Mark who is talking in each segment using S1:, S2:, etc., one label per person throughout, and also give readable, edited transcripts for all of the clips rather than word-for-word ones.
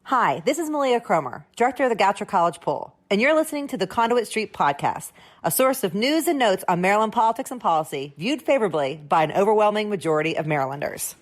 S1: Hi, this is Malia Cromer, director of the Goucher College Poll, and you're listening to the Conduit Street Podcast, a source of news and notes on Maryland politics and policy viewed favorably by an overwhelming majority of Marylanders.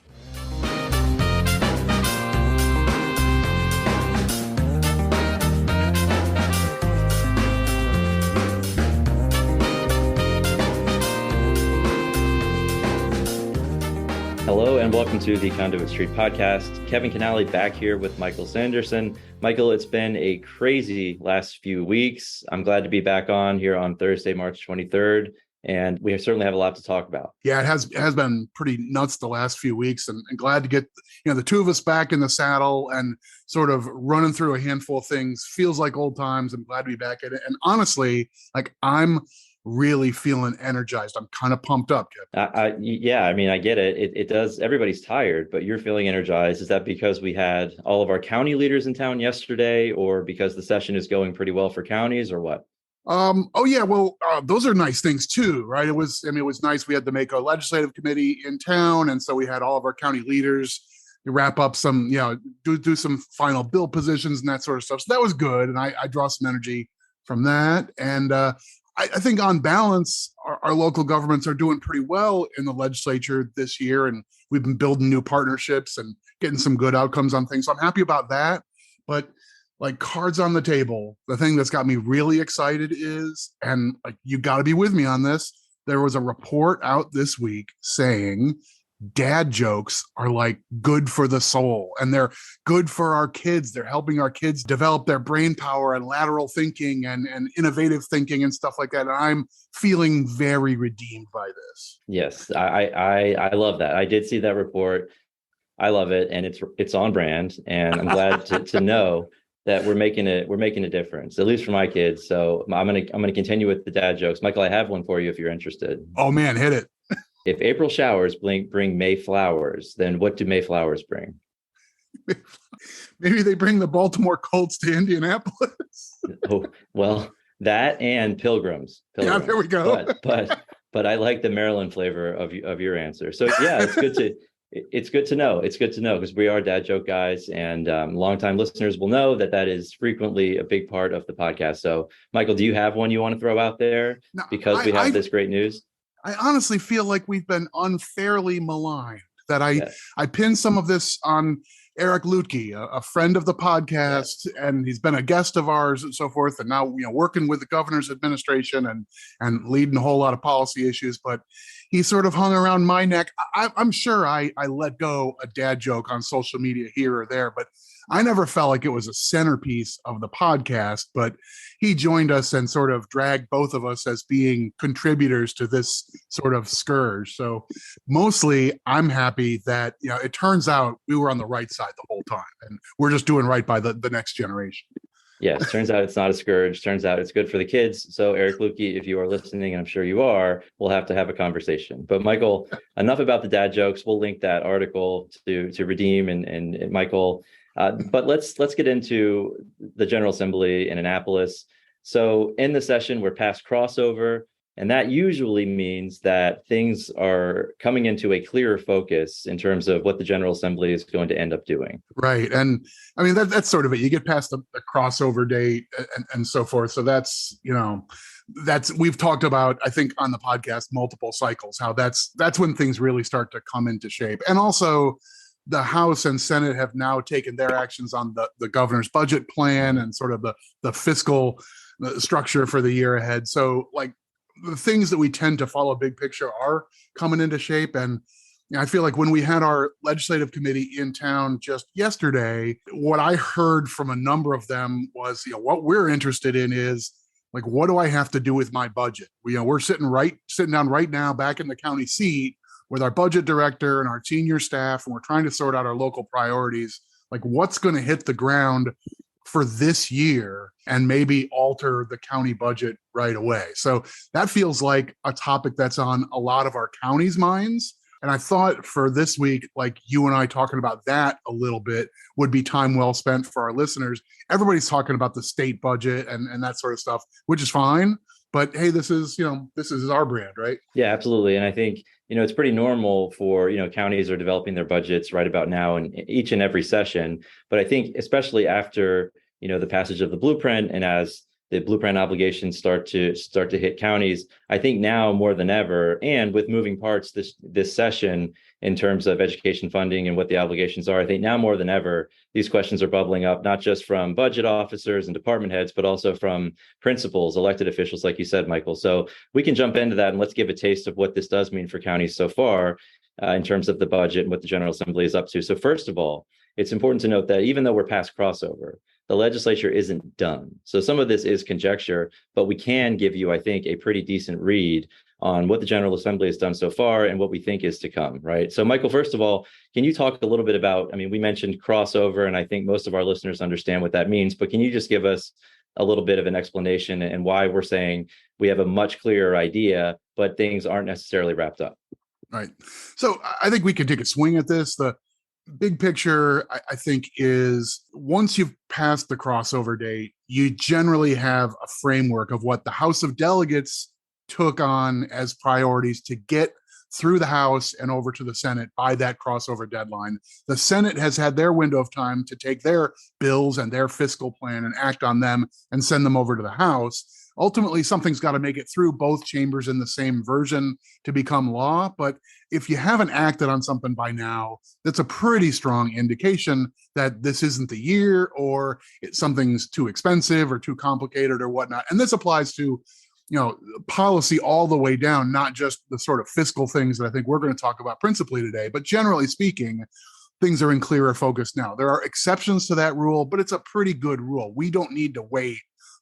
S2: Hello and welcome to the Conduit Street Podcast. Kevin Canale back here with Michael Sanderson. Michael, it's been a crazy last few weeks. I'm glad to be back on here on Thursday, March 23rd, and we certainly have a lot to talk about.
S3: Yeah, it has been pretty nuts the last few weeks, and glad to get the two of us back in the saddle and sort of running through a handful of things. Feels like old times. I'm glad to be back at it, and honestly, I'm really feeling energized. I'm kind of pumped up, Kevin.
S2: Yeah, I mean, I get it. It does. Everybody's tired, but you're feeling energized. Is that because we had all of our county leaders in town yesterday, or because the session is going pretty well for counties, or what?
S3: Those are nice things too, right? It was nice. We had the Mako Legislative Committee in town, and so we had all of our county leaders wrap up some, do some final bill positions and that sort of stuff. So that was good, and I draw some energy from that. And I think on balance, our local governments are doing pretty well in the legislature this year, and we've been building new partnerships and getting some good outcomes on things. So I'm happy about that. But like, cards on the table, the thing that's got me really excited is, and you got to be with me on this, there was a report out this week saying dad jokes are good for the soul, and they're good for our kids. They're helping our kids develop their brain power and lateral thinking and innovative thinking and stuff like that. And I'm feeling very redeemed by this.
S2: Yes, I love that. I did see that report. I love it, and it's on brand. And I'm glad to know that we're making a difference, at least for my kids. So I'm gonna continue with the dad jokes. Michael, I have one for you if you're interested.
S3: Oh man, hit it.
S2: If April showers bring May flowers, then what do May flowers bring?
S3: Maybe they bring the Baltimore Colts to Indianapolis.
S2: Oh, well, that and pilgrims.
S3: Yeah, there we go.
S2: But I like the Maryland flavor of your answer. So yeah, it's good to know. It's good to know because we are dad joke guys, and longtime listeners will know that is frequently a big part of the podcast. So Michael, do you have one you want to throw out there? No, because we have this great news?
S3: I honestly feel like we've been unfairly maligned, that I pinned some of this on Eric Lutke, a friend of the podcast, and he's been a guest of ours and so forth, and now working with the governor's administration and leading a whole lot of policy issues. But he sort of hung around my neck. I'm sure I let go a dad joke on social media here or there, but I never felt like it was a centerpiece of the podcast. But he joined us and sort of dragged both of us as being contributors to this sort of scourge. So mostly I'm happy that, it turns out we were on the right side the whole time, and we're just doing right by the next generation.
S2: Yes, turns out it's not a scourge. Turns out it's good for the kids. So Eric Lutke, if you are listening, and I'm sure you are, we'll have to have a conversation. But Michael, enough about the dad jokes. We'll link that article to Redeem and Michael. But let's get into the General Assembly in Annapolis. So in the session, we're past crossover, and that usually means that things are coming into a clearer focus in terms of what the General Assembly is going to end up doing.
S3: Right. And I mean, that's sort of it. You get past the crossover date and so forth. So that's, we've talked about, I think, on the podcast, multiple cycles, how that's when things really start to come into shape. And also, the House and Senate have now taken their actions on the governor's budget plan and sort of the fiscal structure for the year ahead. So the things that we tend to follow big picture are coming into shape. And I feel like when we had our legislative committee in town just yesterday, what I heard from a number of them was, what we're interested in is, what do I have to do with my budget? We're sitting down right now back in the county seat with our budget director and our senior staff, and we're trying to sort out our local priorities, what's going to hit the ground for this year and maybe alter the county budget right away. So that feels like a topic that's on a lot of our counties' minds. And I thought for this week, you and I talking about that a little bit would be time well spent for our listeners. Everybody's talking about the state budget and that sort of stuff, which is fine. But hey, this is our brand, right?
S2: Yeah, absolutely. And I think it's pretty normal for, counties are developing their budgets right about now in each and every session. But I think especially after, the passage of the blueprint and as the blueprint obligations start to hit counties, I think now more than ever, and with moving parts this session in terms of education funding and what the obligations are, I think now more than ever, these questions are bubbling up, not just from budget officers and department heads, but also from principals, elected officials, like you said, Michael. So we can jump into that and let's give a taste of what this does mean for counties so far in terms of the budget and what the General Assembly is up to. So first of all, it's important to note that even though we're past crossover, the legislature isn't done. So some of this is conjecture, but we can give you, I think, a pretty decent read on what the General Assembly has done so far and what we think is to come, right? So Michael, first of all, can you talk a little bit about, we mentioned crossover, and I think most of our listeners understand what that means, but can you just give us a little bit of an explanation and why we're saying we have a much clearer idea, but things aren't necessarily wrapped up?
S3: Right. So I think we can take a swing at this. The big picture, I think, is once you've passed the crossover date, you generally have a framework of what the House of Delegates took on as priorities to get through the House and over to the Senate by that crossover deadline. The Senate has had their window of time to take their bills and their fiscal plan and act on them and send them over to the House. Ultimately, something's got to make it through both chambers in the same version to become law. But if you haven't acted on something by now, that's a pretty strong indication that this isn't the year, or something's too expensive or too complicated or whatnot. And this applies to, policy all the way down, not just the sort of fiscal things that I think we're going to talk about principally today, but generally speaking, things are in clearer focus now. There are exceptions to that rule, but it's a pretty good rule. We don't need to wait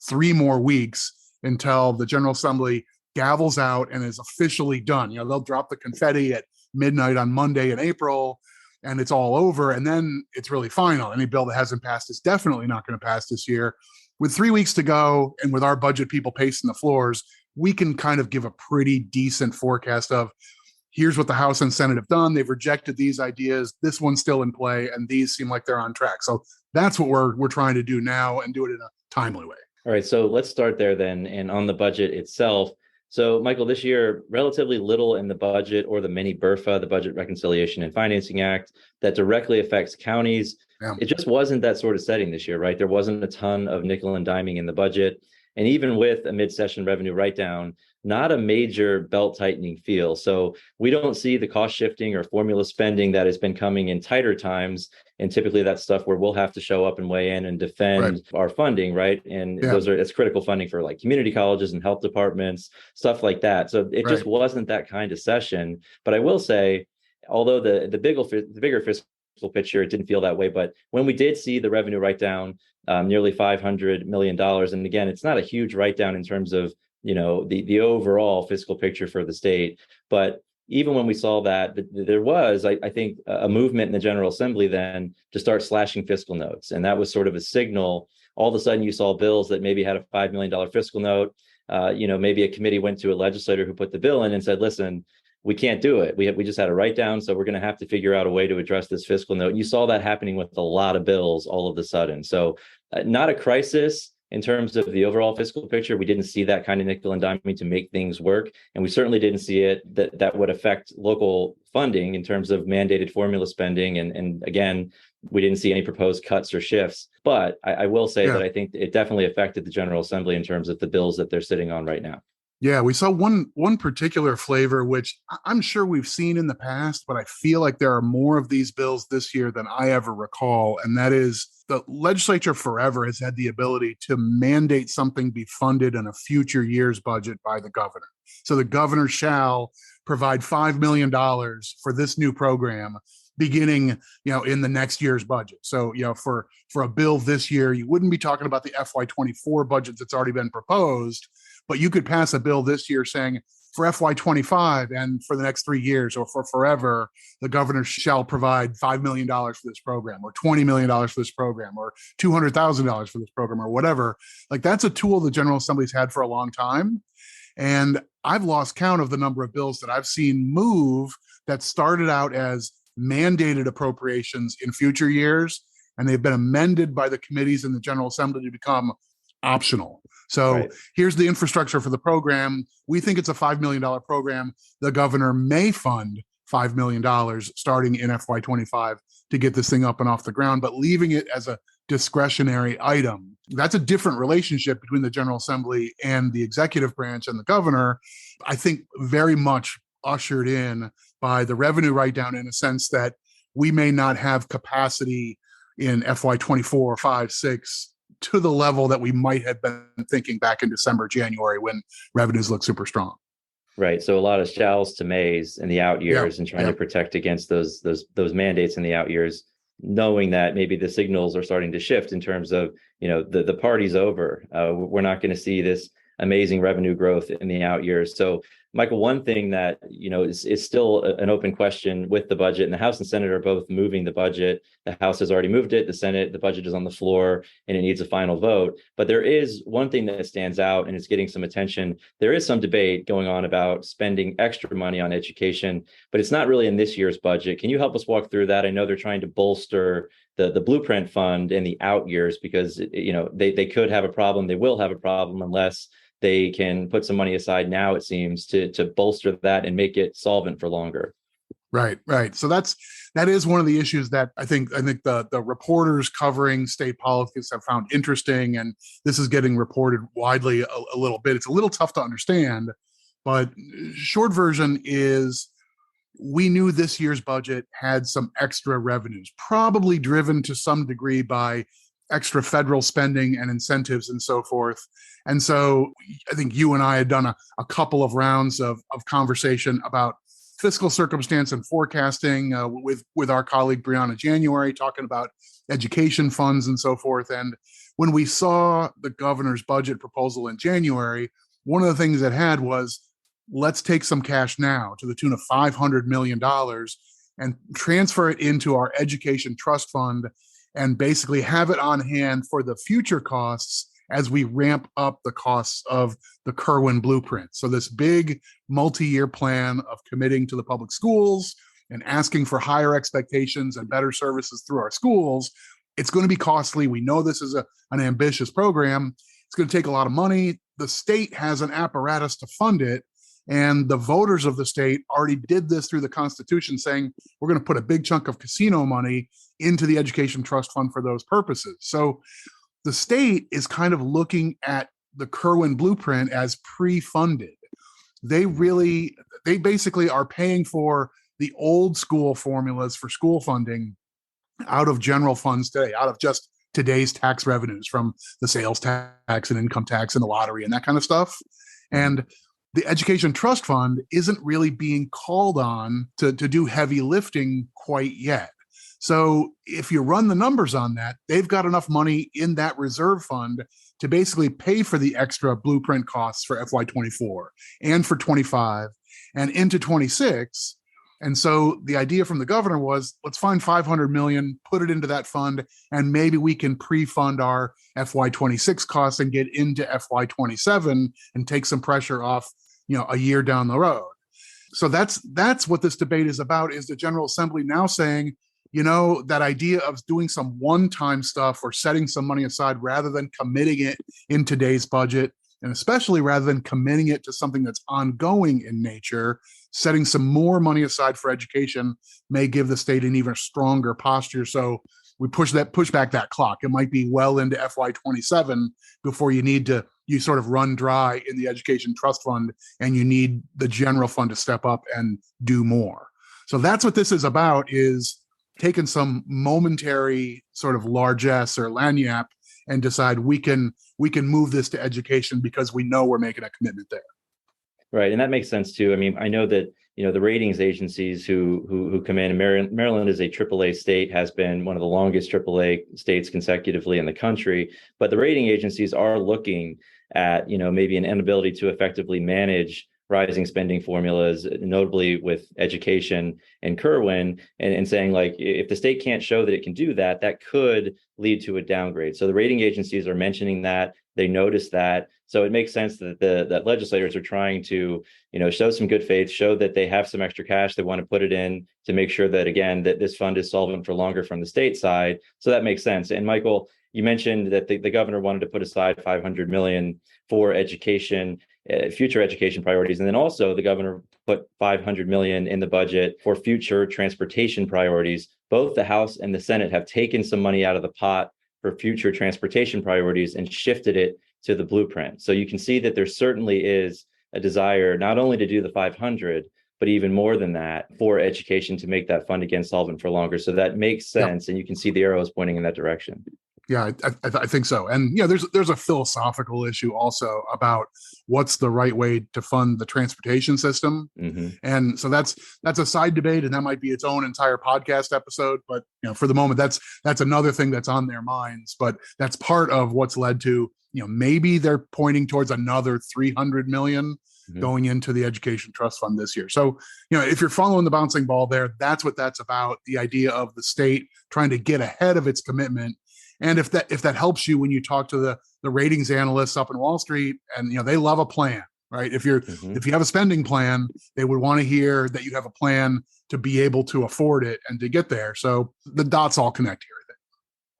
S3: 3 more weeks until the General Assembly gavels out and is officially done. They'll drop the confetti at midnight on Monday in April, and it's all over. And then it's really final. Any bill that hasn't passed is definitely not going to pass this year. With 3 weeks to go, and with our budget people pacing the floors, we can kind of give a pretty decent forecast of here's what the House and Senate have done. They've rejected these ideas. This one's still in play, and these seem like they're on track. So that's what we're trying to do now, and do it in a timely way.
S2: All right, so let's start there then, and on the budget itself. So, Michael, this year, relatively little in the budget or the mini BRFA, the Budget Reconciliation and Financing Act, that directly affects counties. Yeah. It just wasn't that sort of setting this year, right? There wasn't a ton of nickel and diming in the budget. And even with a mid-session revenue write-down, not a major belt-tightening feel. So we don't see the cost shifting or formula spending that has been coming in tighter times. And typically that's stuff where we'll have to show up and weigh in and defend our funding, right? And it's critical funding for like community colleges and health departments, stuff like that. So it just wasn't that kind of session. But I will say, although the bigger fiscal picture, it didn't feel that way. But when we did see the revenue write-down, nearly $500 million, and again, it's not a huge write-down in terms of the overall fiscal picture for the state, but even when we saw that, there was, I think, a movement in the General Assembly then to start slashing fiscal notes. And that was sort of a signal. All of a sudden, you saw bills that maybe had a $5 million fiscal note. Maybe a committee went to a legislator who put the bill in and said, listen, we can't do it. We just had a write down, so we're going to have to figure out a way to address this fiscal note. And you saw that happening with a lot of bills all of a sudden. So not a crisis in terms of the overall fiscal picture. We didn't see that kind of nickel and diming to make things work. And we certainly didn't see it that would affect local funding in terms of mandated formula spending. And again, we didn't see any proposed cuts or shifts. But I will say that I think it definitely affected the General Assembly in terms of the bills that they're sitting on right now.
S3: Yeah, we saw one particular flavor, which I'm sure we've seen in the past, but I feel like there are more of these bills this year than I ever recall. And that is, the legislature forever has had the ability to mandate something be funded in a future year's budget by the governor. So the governor shall provide $5 million for this new program beginning, in the next year's budget. So, for a bill this year, you wouldn't be talking about the FY24 budget that's already been proposed, but you could pass a bill this year saying for FY25 and for the next 3 years or for forever, the governor shall provide $5 million for this program or $20 million for this program or $200,000 for this program or whatever. Like, that's a tool the General Assembly's had for a long time. And I've lost count of the number of bills that I've seen move that started out as mandated appropriations in future years, and they've been amended by the committees in the General Assembly to become optional. So
S2: Right.
S3: here's the infrastructure for the program. We think it's a $5 million program. The governor may fund $5 million starting in FY25 to get this thing up and off the ground, but leaving it as a discretionary item. That's a different relationship between the General Assembly and the executive branch and the governor, I think very much ushered in by the revenue write-down, in a sense that we may not have capacity in FY24, 5, 6 to the level that we might have been thinking back in December, January, when revenues look super strong.
S2: Right. So a lot of shalls to mays in the out years, and trying to protect against those mandates in the out years, knowing that maybe the signals are starting to shift in terms of, the party's over. We're not going to see this amazing revenue growth in the out years. So, Michael, one thing that, is still an open question with the budget, and the House and Senate are both moving the budget. The House has already moved it. The budget is on the floor and it needs a final vote. But there is one thing that stands out and is getting some attention. There is some debate going on about spending extra money on education, but it's not really in this year's budget. Can you help us walk through that? I know they're trying to bolster the Blueprint Fund in the out years because, they could have a problem. They will have a problem unless they can put some money aside now, it seems, to bolster that and make it solvent for longer.
S3: Right. So that is one of the issues that I think the reporters covering state politics have found interesting, and this is getting reported widely a little bit. It's a little tough to understand, but short version is we knew this year's budget had some extra revenues, probably driven to some degree by extra federal spending and incentives and so forth. And so I think you and I had done a couple of rounds of conversation about fiscal circumstance and forecasting with our colleague Brianna January, talking about education funds and so forth. And when we saw the governor's budget proposal in January, one of the things it had was, let's take some cash now to the tune of $500 million and transfer it into our education trust fund and basically have it on hand for the future costs as we ramp up the costs of the Kerwin Blueprint. So this big multi-year plan of committing to the public schools and asking for higher expectations and better services through our schools, it's going to be costly. We know this is an ambitious program. It's going to take a lot of money. The state has an apparatus to fund it. And the voters of the state already did this through the Constitution, saying we're going to put a big chunk of casino money into the education trust fund for those purposes. So the state is kind of looking at the Kerwin Blueprint as pre-funded. They basically are paying for the old school formulas for school funding out of general funds today, out of just today's tax revenues from the sales tax and income tax and the lottery and that kind of stuff. And the education trust fund isn't really being called on to do heavy lifting quite yet. So if you run the numbers on that, they've got enough money in that reserve fund to basically pay for the extra Blueprint costs for FY24 and for 25 and into 26. And so the idea from the governor was, let's find $500 million, put it into that fund, and maybe we can pre-fund our FY26 costs and get into FY27 and take some pressure off, a year down the road. So that's what this debate is about, is the General Assembly now saying, that idea of doing some one-time stuff or setting some money aside rather than committing it in today's budget, and especially rather than committing it to something that's ongoing in nature, setting some more money aside for education may give the state an even stronger posture. So we push back that clock. It might be well into FY27 before you sort of run dry in the education trust fund, and you need the general fund to step up and do more. So that's what this is about, is taking some momentary sort of largesse or lagniappe and decide we can move this to education because we know we're making a commitment there.
S2: Right. And that makes sense too. I mean, I know that, the ratings agencies who come in, and Maryland is a AAA state, has been one of the longest AAA states consecutively in the country. But the rating agencies are looking at, maybe an inability to effectively manage rising spending formulas, notably with education and Kerwin, and saying, like, if the state can't show that it can do that, that could lead to a downgrade. So the rating agencies are mentioning that. They notice that. So it makes sense that that legislators are trying to, show some good faith, show that they have some extra cash they want to put it in to make sure that, again, that this fund is solvent for longer from the state side. So that makes sense. And Michael, You mentioned that the governor wanted to put aside $500 million for education, future education priorities. And then also the governor put $500 million in the budget for future transportation priorities. Both the House and the Senate have taken some money out of the pot for future transportation priorities and shifted it to the blueprint. So you can see that there certainly is a desire not only to do the 500, but even more than that for education to make that fund again solvent for longer. So that makes sense. And you can see the arrows pointing in that direction.
S3: Yeah, I think so. And there's a philosophical issue also about what's the right way to fund the transportation system. Mm-hmm. And so that's a side debate, and that might be its own entire podcast episode. But for the moment, that's another thing that's on their minds. But that's part of what's led to maybe they're pointing towards another 300 million going into the education trust fund this year. So, if you're following the bouncing ball there, that's what that's about. The idea of the state trying to get ahead of its commitment. And if that helps you when you talk to the ratings analysts up in Wall Street, and they love a plan, right? If you have a spending plan, they would want to hear that you have a plan to be able to afford it and to get there. So the dots all connect here, I think.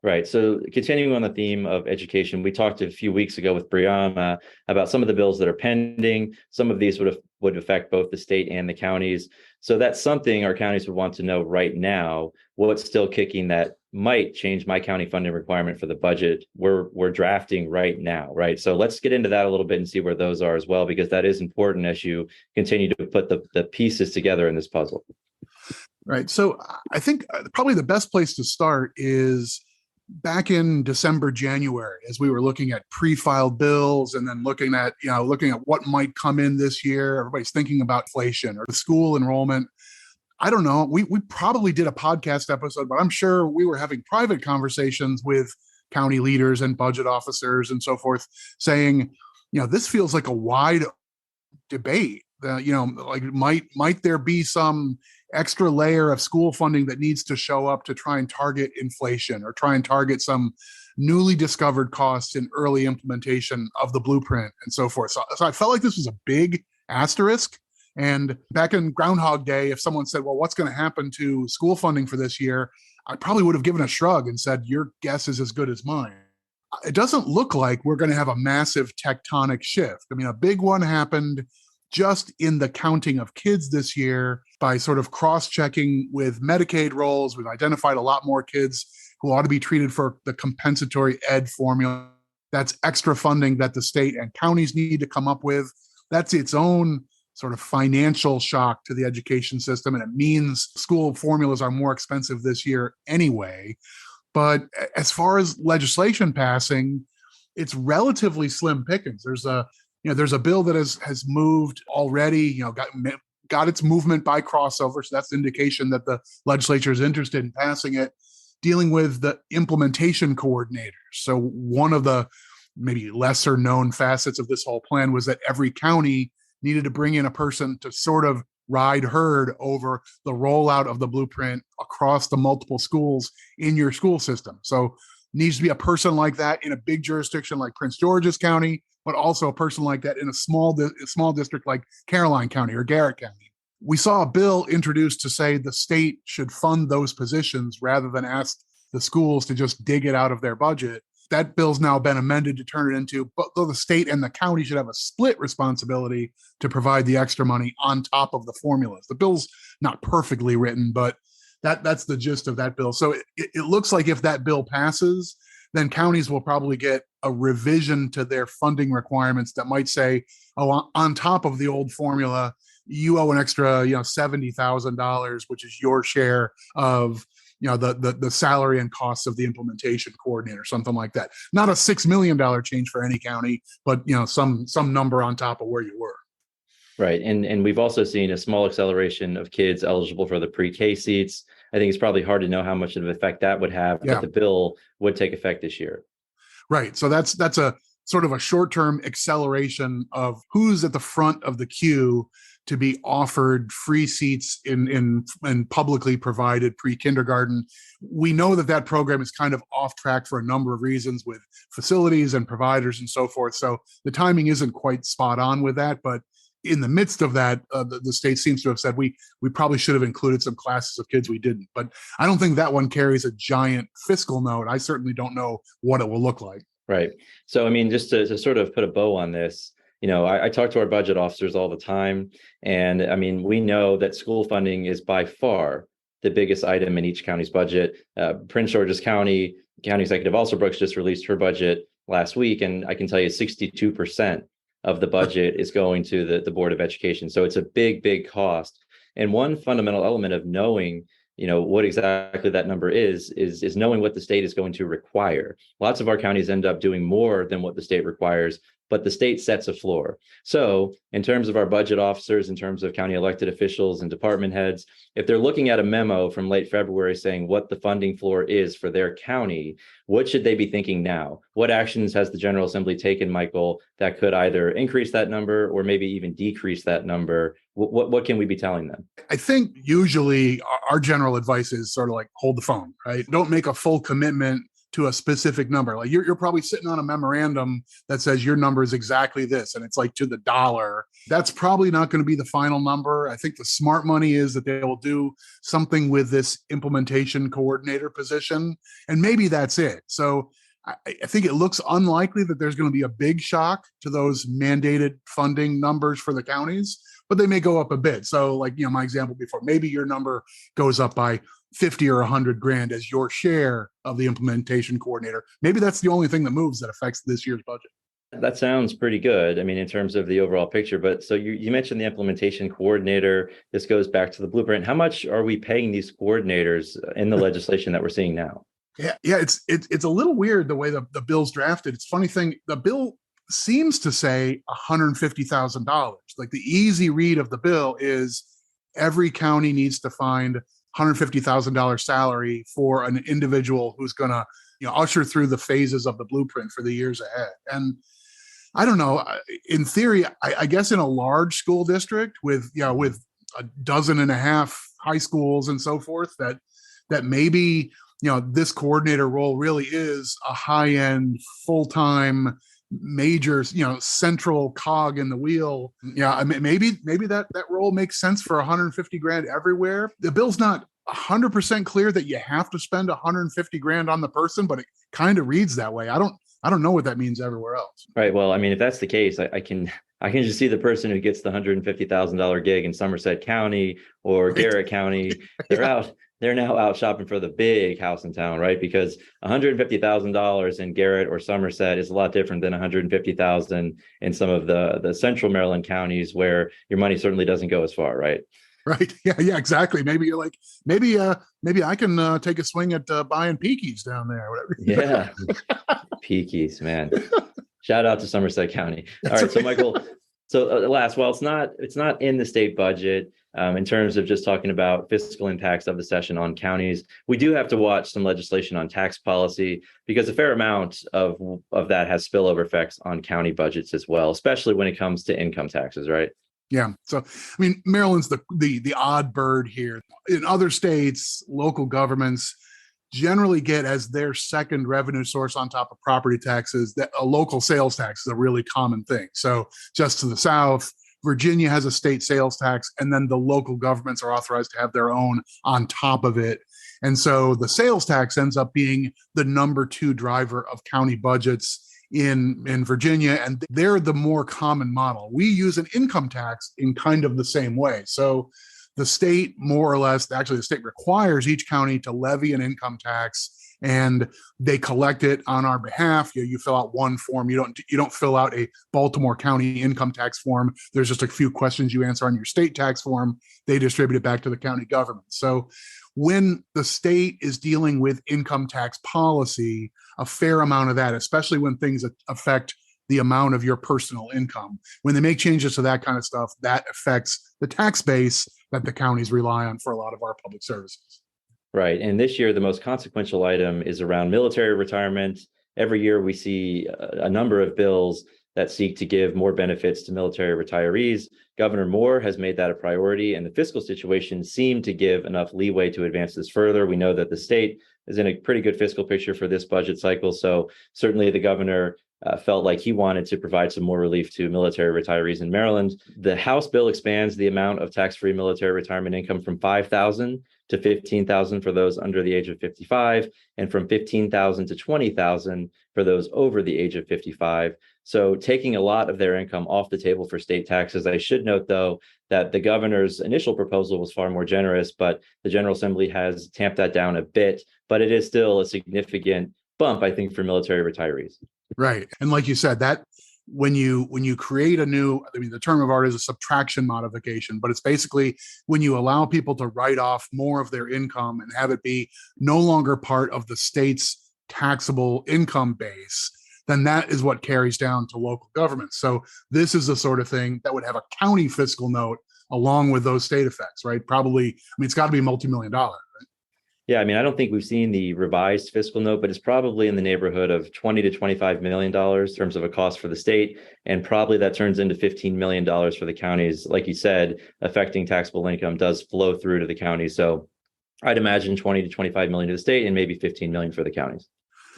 S2: Right. So continuing on the theme of education, we talked a few weeks ago with Brianna about some of the bills that are pending. Some of these would affect both the state and the counties. So that's something our counties would want to know right now. What's still kicking that might change my county funding requirement for the budget we're drafting right now, right? So let's get into that a little bit and see where those are as well, because that is important as you continue to put the pieces together in this puzzle.
S3: Right. So I think probably the best place to start is back in December, January, as we were looking at pre-filed bills and then looking at what might come in this year. Everybody's thinking about inflation or the school enrollment. I don't know. We probably did a podcast episode, but I'm sure we were having private conversations with county leaders and budget officers and so forth, saying, this feels like a wide debate. Might there be some extra layer of school funding that needs to show up to try and target inflation or try and target some newly discovered costs in early implementation of the blueprint and so forth. So I felt like this was a big asterisk. And back in Groundhog Day, if someone said, well, what's going to happen to school funding for this year? I probably would have given a shrug and said, your guess is as good as mine. It doesn't look like we're going to have a massive tectonic shift. I mean, a big one happened just in the counting of kids this year by sort of cross-checking with Medicaid rolls. We've identified a lot more kids who ought to be treated for the compensatory ed formula. That's extra funding that the state and counties need to come up with. That's its own sort of financial shock to the education system. And it means school formulas are more expensive this year anyway. But as far as legislation passing, it's relatively slim pickings. There's a bill that has moved already, got its movement by crossover. So that's the indication that the legislature is interested in passing it, dealing with the implementation coordinators. So one of the maybe lesser known facets of this whole plan was that every county needed to bring in a person to sort of ride herd over the rollout of the blueprint across the multiple schools in your school system. So needs to be a person like that in a big jurisdiction like Prince George's County, but also a person like that in a small district like Caroline County or Garrett County. We saw a bill introduced to say the state should fund those positions rather than ask the schools to just dig it out of their budget. That bill's now been amended to turn it into, but though the state and the county should have a split responsibility to provide the extra money on top of the formulas. The bill's not perfectly written, but that's the gist of that bill. So it looks like if that bill passes, then counties will probably get a revision to their funding requirements that might say, oh, on top of the old formula, you owe an extra, $70,000, which is your share of the salary and costs of the implementation coordinator, something like that. Not a $6 million change for any county, but some number on top of where you were.
S2: Right. And we've also seen a small acceleration of kids eligible for the pre-K seats. I think it's probably hard to know how much of an effect that would have, but the bill would take effect this year. Right.
S3: So that's a sort of a short-term acceleration of who's at the front of the queue to be offered free seats in publicly provided pre-kindergarten. We know that program is kind of off track for a number of reasons with facilities and providers and so forth. So the timing isn't quite spot on with that, but in the midst of that, the state seems to have said we probably should have included some classes of kids we didn't. But I don't think that one carries a giant fiscal note. I certainly don't know what it will look like.
S2: Right. So, I mean, just to sort of put a bow on this, I talk to our budget officers all the time. And I mean, we know that school funding is by far the biggest item in each county's budget. Prince George's County Executive Alsobrooks just released her budget last week. And I can tell you 62% of the budget is going to the Board of Education. So it's a big, big cost. And one fundamental element of knowing what exactly that number is knowing what the state is going to require. Lots of our counties end up doing more than what the state requires, but the state sets a floor. So in terms of our budget officers, in terms of county elected officials and department heads, if they're looking at a memo from late February saying what the funding floor is for their county, what should they be thinking now? What actions has the General Assembly taken, Michael, that could either increase that number or maybe even decrease that number? What can we be telling them?
S3: I think usually our general advice is sort of like hold the phone, right? Don't make a full commitment to a specific number. Like you're probably sitting on a memorandum that says your number is exactly this, and it's like to the dollar. That's probably not going to be the final number. I think the smart money is that they will do something with this implementation coordinator position, and maybe that's it. So I think it looks unlikely that there's going to be a big shock to those mandated funding numbers for the counties, but they may go up a bit. So like, my example before, maybe your number goes up by 50 or 100 grand as your share of the implementation coordinator. Maybe that's the only thing that moves that affects this year's budget.
S2: That sounds pretty good. I mean, in terms of the overall picture, but so you mentioned the implementation coordinator. This goes back to the blueprint. How much are we paying these coordinators in the legislation that we're seeing now?
S3: Yeah, it's a little weird the way the bill's drafted. It's a funny thing. The bill seems to say $150,000. Like the easy read of the bill is every county needs to find $150,000 salary for an individual who's going to, usher through the phases of the blueprint for the years ahead. And I don't know. In theory, I guess in a large school district with a dozen and a half high schools and so forth, that maybe this coordinator role really is a high-end, full-time, major, central cog in the wheel. Yeah, I mean, maybe that role makes sense for 150 grand everywhere. The bill's not 100% clear that you have to spend 150 grand on the person, but it kind of reads that way. I don't know what that means everywhere else.
S2: Right. Well, I mean, if that's the case, I can just see the person who gets the $150,000 gig in Somerset County or Garrett County. They're now out shopping for the big house in town, right? Because $150,000 in Garrett or Somerset is a lot different than $150,000 in some of the central Maryland counties where your money certainly doesn't go as far, right?
S3: Right. Yeah, exactly. Maybe you're like, maybe I can take a swing at buying Peakies down there. Whatever.
S2: Yeah. Peakies, man. Shout out to Somerset County. All right. So Michael, it's not in the state budget in terms of just talking about fiscal impacts of the session on counties. We do have to watch some legislation on tax policy because a fair amount of that has spillover effects on county budgets as well, especially when it comes to income taxes, right?
S3: Yeah. So, I mean, Maryland's the odd bird here. In other states, local governments generally get as their second revenue source on top of property taxes that a local sales tax is a really common thing. So just to the south, Virginia has a state sales tax, and then the local governments are authorized to have their own on top of it. And so the sales tax ends up being the number 2 driver of county budgets in Virginia, and they're the more common model. We use an income tax in kind of the same way. So the state, more or less, actually the state requires each county to levy an income tax, and they collect it on our behalf. You fill out one form. You don't fill out a Baltimore County income tax form. There's just a few questions you answer on your state tax form. They distribute it back to the county government. So when the state is dealing with income tax policy, a fair amount of that, especially when things affect the amount of your personal income, when they make changes to that kind of stuff, that affects the tax base that the counties rely on for a lot of our public services.
S2: Right. And this year, the most consequential item is around military retirement. Every year, we see a number of bills that seek to give more benefits to military retirees. Governor Moore has made that a priority, and the fiscal situation seemed to give enough leeway to advance this further. We know that the state is in a pretty good fiscal picture for this budget cycle. So certainly the governor felt like he wanted to provide some more relief to military retirees in Maryland. The House bill expands the amount of tax-free military retirement income from $5,000 to $15,000 for those under the age of 55, and from $15,000 to $20,000 for those over the age of 55. So taking a lot of their income off the table for state taxes. I should note, though, that the governor's initial proposal was far more generous, but the General Assembly has tamped that down a bit. But it is still a significant bump, I think, for military retirees.
S3: Right. And like you said, that when you create a new, I mean, the term of art is a subtraction modification, but it's basically when you allow people to write off more of their income and have it be no longer part of the state's taxable income base, then that is what carries down to local governments. So this is the sort of thing that would have a county fiscal note along with those state effects, right? Probably, I mean, it's got to be multi-million-dollar, right?
S2: Yeah, I mean, I don't think we've seen the revised fiscal note, but it's probably in the neighborhood of $20 to $25 million in terms of a cost for the state. And probably that turns into $15 million for the counties. Like you said, affecting taxable income does flow through to the counties. So I'd imagine 20 to 25 million to the state and maybe 15 million for the counties.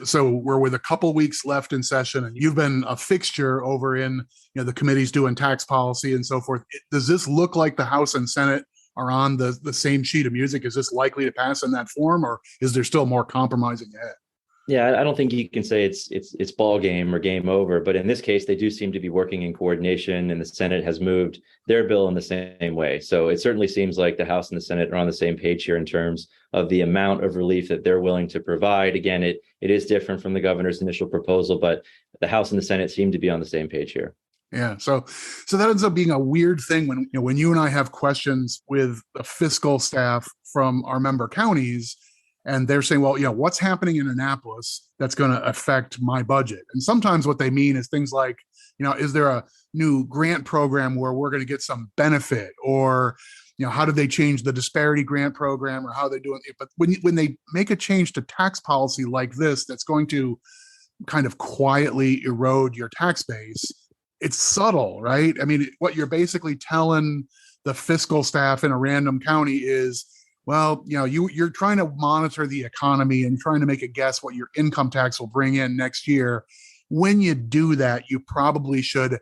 S3: So we're with a couple weeks left in session, and you've been a fixture over in the committees doing tax policy and so forth. Does this look like the House and Senate are on the same sheet of music? Is this likely to pass in that form, or is there still more compromising ahead?
S2: Yeah, I don't think you can say it's ball game or game over, but in this case, they do seem to be working in coordination, and the Senate has moved their bill in the same way. So it certainly seems like the House and the Senate are on the same page here in terms of the amount of relief that they're willing to provide. Again, it is different from the governor's initial proposal, but the House and the Senate seem to be on the same page here.
S3: Yeah, so that ends up being a weird thing when you and I have questions with the fiscal staff from our member counties. And they're saying, well, what's happening in Annapolis that's going to affect my budget? And sometimes what they mean is things like, is there a new grant program where we're going to get some benefit? Or, how did they change the disparity grant program, or how they're doing it? But when they make a change to tax policy like this, that's going to kind of quietly erode your tax base, it's subtle, right? I mean, what you're basically telling the fiscal staff in a random county is, well, you're trying to monitor the economy and trying to make a guess what your income tax will bring in next year. When you do that, you probably should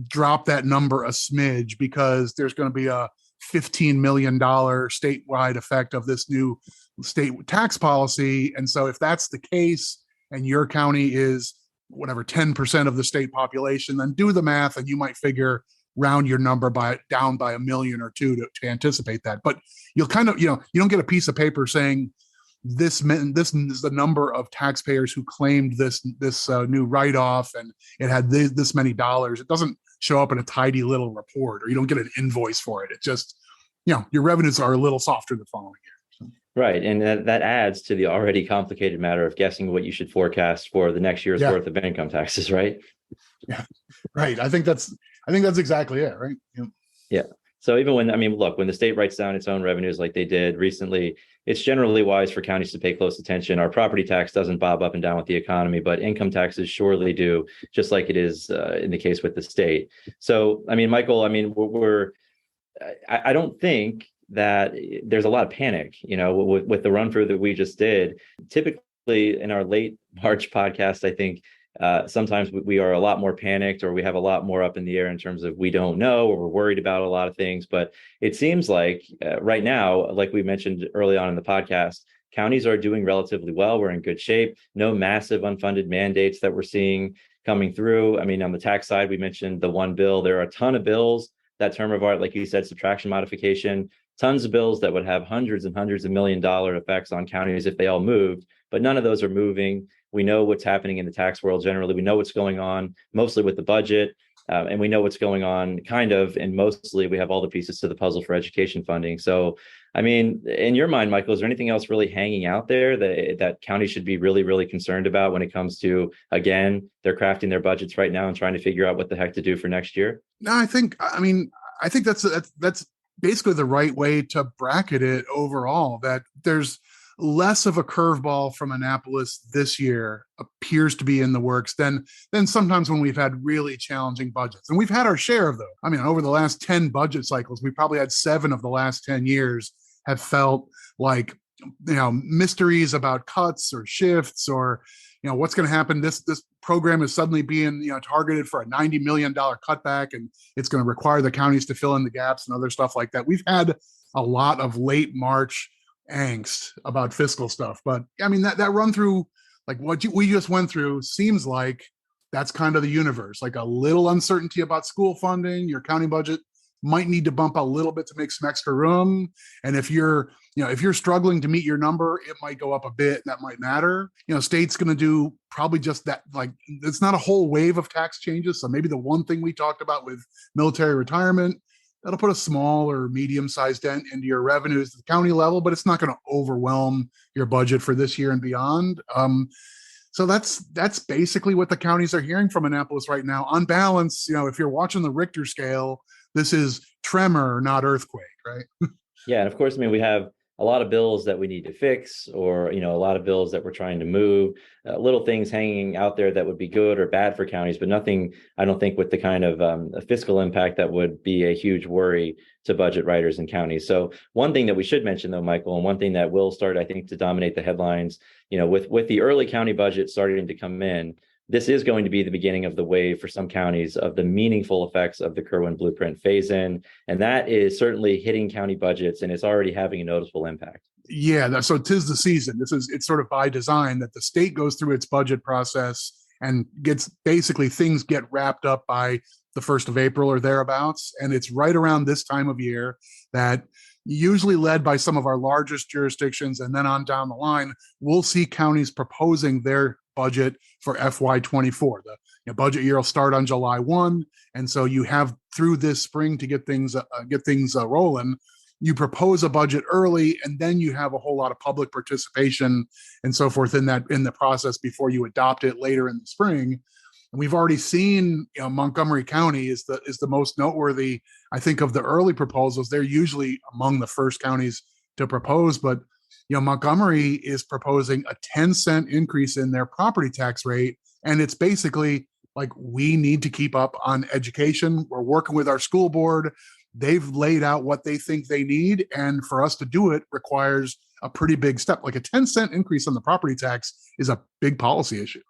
S3: drop that number a smidge, because there's going to be a $15 million statewide effect of this new state tax policy. And so if that's the case, and your county is whatever 10% of the state population, then do the math and you might figure round your number down by $1 million or $2 million to anticipate that. But you'll kind of, you don't get a piece of paper saying this is the number of taxpayers who claimed this new write-off, and it had this many dollars. It doesn't show up in a tidy little report, or you don't get an invoice for it. It just, your revenues are a little softer the following year. So.
S2: Right. And that adds to the already complicated matter of guessing what you should forecast for the next year's worth of income taxes, right?
S3: Yeah, right. I think that's exactly it, right?
S2: Yeah. So even when the state writes down its own revenues like they did recently, it's generally wise for counties to pay close attention. Our property tax doesn't bob up and down with the economy, but income taxes surely do, just like it is in the case with the state. So, Michael, I don't think that there's a lot of panic, with the run through that we just did. Typically in our late March podcast, I think sometimes we are a lot more panicked, or we have a lot more up in the air in terms of we don't know, or we're worried about a lot of things. But it seems like right now, like we mentioned early on in the podcast, counties are doing relatively well. We're in good shape. No massive unfunded mandates that we're seeing coming through. On the tax side, we mentioned the one bill. There are a ton of bills, that term of art, like you said, subtraction modification, tons of bills that would have hundreds and hundreds of $1 million effects on counties if they all moved, but none of those are moving. We know what's happening in the tax world generally. We know what's going on mostly with the budget, and we know what's going on and mostly we have all the pieces to the puzzle for education funding. So, in your mind, Michael, is there anything else really hanging out there that counties should be really, really concerned about when it comes to, again, they're crafting their budgets right now and trying to figure out what the heck to do for next year?
S3: No, I think that's basically the right way to bracket it overall, that there's less of a curveball from Annapolis this year appears to be in the works than sometimes when we've had really challenging budgets. And we've had our share of those. Over the last 10 budget cycles, we probably had 7 of the last 10 years have felt like, mysteries about cuts or shifts, or, what's going to happen. This program is suddenly being, targeted for a $90 million cutback, and it's going to require the counties to fill in the gaps and other stuff like that. We've had a lot of late March angst about fiscal stuff, but I mean, that run through, like what we just went through, seems like that's kind of the universe. Like a little uncertainty about school funding, your county budget might need to bump a little bit to make some extra room. And if you're struggling to meet your number, it might go up a bit. And that might matter. State's going to do probably just that. Like, it's not a whole wave of tax changes. So maybe the one thing we talked about with military retirement, that'll put a small or medium-sized dent into your revenues at the county level, but it's not going to overwhelm your budget for this year and beyond. So that's basically what the counties are hearing from Annapolis right now. On balance, if you're watching the Richter scale, this is tremor, not earthquake, right?
S2: Yeah, and of course, I mean, we have a lot of bills that we need to fix, or a lot of bills that we're trying to move, little things hanging out there that would be good or bad for counties, but nothing, I don't think, with the kind of fiscal impact that would be a huge worry to budget writers in counties. So one thing that we should mention, though, Michael, and one thing that will start, I think, to dominate the headlines, with the early county budget starting to come in, this is going to be the beginning of the wave for some counties of the meaningful effects of the Kerwin blueprint phase in. And that is certainly hitting county budgets, and it's already having a noticeable impact.
S3: Yeah, so 'tis the season. It's sort of by design that the state goes through its budget process and things get wrapped up by the 1st of April or thereabouts. And it's right around this time of year that, usually led by some of our largest jurisdictions, and then on down the line, we'll see counties proposing their budget for FY24. The budget year will start on July 1, and so you have through this spring to get things rolling. You propose a budget early, and then you have a whole lot of public participation and so forth in the process before you adopt it later in the spring. And we've already seen, Montgomery County is the most noteworthy, I think, of the early proposals. They're usually among the first counties to propose, but Montgomery is proposing a 10-cent increase in their property tax rate. And it's basically like, we need to keep up on education. We're working with our school board. They've laid out what they think they need. And for us to do it requires a pretty big step. Like a 10-cent increase on the property tax is a big policy issue.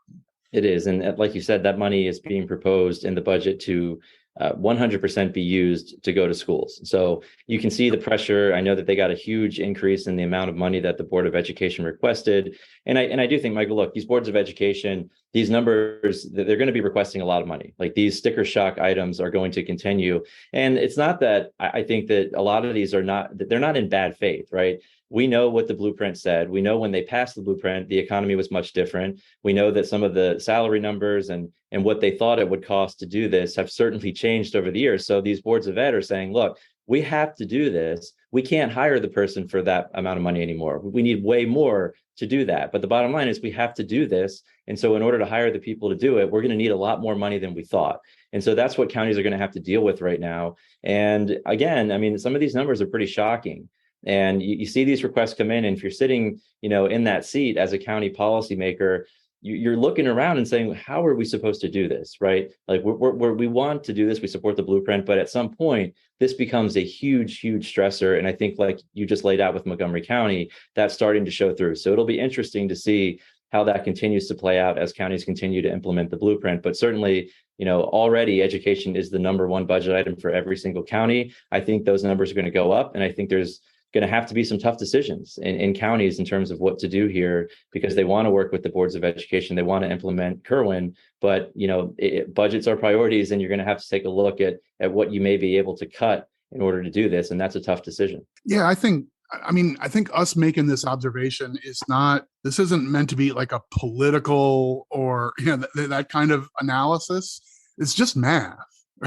S2: It is. And like you said, that money is being proposed in the budget to 100% be used to go to schools. So you can see the pressure. I know that they got a huge increase in the amount of money that the Board of Education requested. And I do think, Michael, look, these boards of education, these numbers, they're going to be requesting a lot of money. Like, these sticker shock items are going to continue. And it's not that I think that a lot of these they're not in bad faith, right? We know what the blueprint said. We know when they passed the blueprint, the economy was much different. We know that some of the salary numbers and what they thought it would cost to do this have certainly changed over the years. So these boards of ed are saying, look, we have to do this. We can't hire the person for that amount of money anymore. We need way more to do that. But the bottom line is, we have to do this. And so in order to hire the people to do it, we're going to need a lot more money than we thought. And so that's what counties are going to have to deal with right now. And again, I mean, some of these numbers are pretty shocking. And you see these requests come in, and if you're sitting, in that seat as a county policymaker, you're looking around and saying, how are we supposed to do this, right? Like, we want to do this, we support the blueprint, but at some point, this becomes a huge, huge stressor. And I think, like you just laid out with Montgomery County, that's starting to show through. So it'll be interesting to see how that continues to play out as counties continue to implement the blueprint. But certainly, already education is the number one budget item for every single county. I think those numbers are going to go up, and I think there's going to have to be some tough decisions in counties in terms of what to do here, because they want to work with the boards of education. They want to implement Kerwin, but budgets are priorities, and you're going to have to take a look at what you may be able to cut in order to do this. And that's a tough decision.
S3: Yeah, I think us making this observation this isn't meant to be like a political or that kind of analysis. It's just math,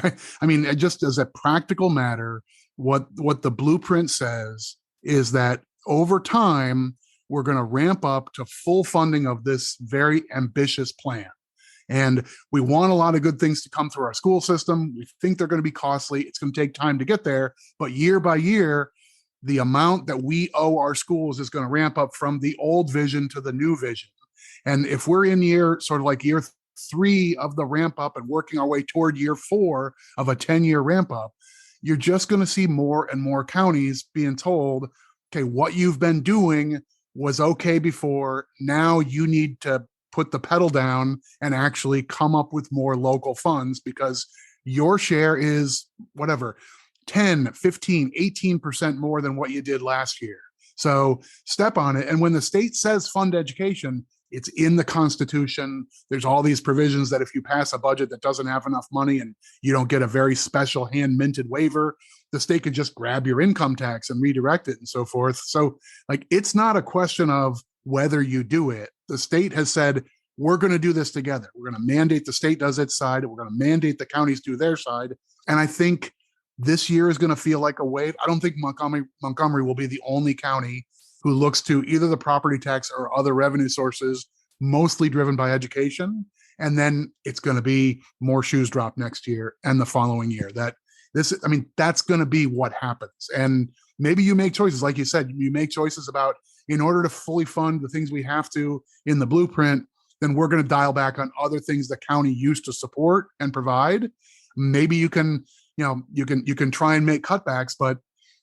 S3: right? I mean, it just as a practical matter, what the blueprint says is that over time, we're going to ramp up to full funding of this very ambitious plan. And we want a lot of good things to come through our school system. We think they're going to be costly. It's going to take time to get there. But year by year, the amount that we owe our schools is going to ramp up from the old vision to the new vision. And if we're in year 3 of the ramp up and working our way toward year 4 of a 10-year ramp up, you're just going to see more and more counties being told, okay, what you've been doing was okay before. Now you need to put the pedal down and actually come up with more local funds, because your share is whatever, 10, 15, 18% more than what you did last year. So step on it. And when the state says fund education, it's in the Constitution. There's all these provisions that if you pass a budget that doesn't have enough money and you don't get a very special hand minted waiver, the state can just grab your income tax and redirect it and so forth. So like, it's not a question of whether you do it. The state has said, we're going to do this together. We're going to mandate the state does its side. We're going to mandate the counties do their side. And I think this year is going to feel like a wave. I don't think Montgomery will be the only county who looks to either the property tax or other revenue sources, mostly driven by education. And then it's going to be more shoes drop next year and the following year. That's going to be what happens. And maybe you make choices, like you said, you make choices about, in order to fully fund the things we have to in the blueprint, then we're going to dial back on other things the county used to support and provide. Maybe you can try and make cutbacks, but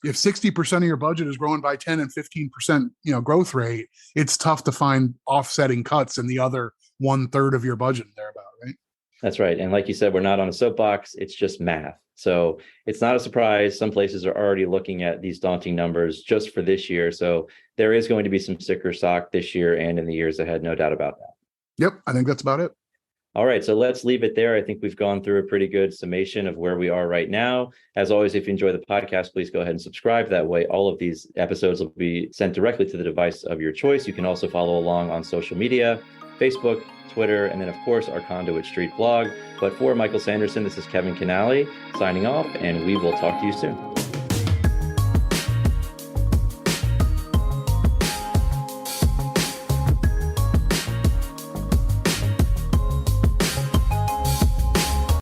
S3: if 60% of your budget is growing by 10 and 15%, growth rate, it's tough to find offsetting cuts in the other 1/3 of your budget thereabout, right?
S2: That's right. And like you said, we're not on a soapbox. It's just math. So it's not a surprise. Some places are already looking at these daunting numbers just for this year. So there is going to be some sticker shock this year and in the years ahead, no doubt about that.
S3: Yep, I think that's about it.
S2: All right, so let's leave it there. I think we've gone through a pretty good summation of where we are right now. As always, if you enjoy the podcast, please go ahead and subscribe. That way, all of these episodes will be sent directly to the device of your choice. You can also follow along on social media, Facebook, Twitter, and then, of course, our Conduit Street blog. But for Michael Sanderson, this is Kevin Canale signing off, and we will talk to you soon.